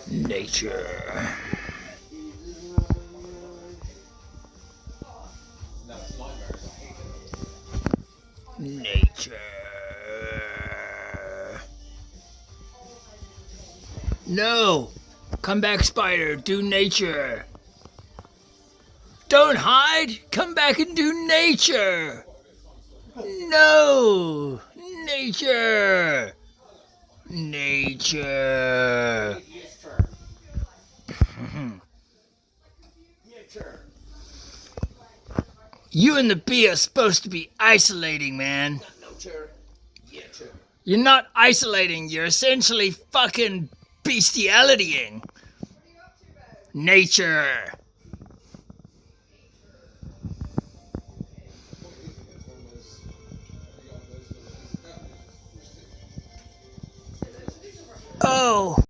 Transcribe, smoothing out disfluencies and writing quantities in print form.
Nature. Nature. No! Come back, spider. Do nature. Don't hide! Come back and do nature! No! Nature! Nature! You and the bee are supposed to be isolating, man. You're not isolating, you're essentially fucking bestialitying. Nature. Oh.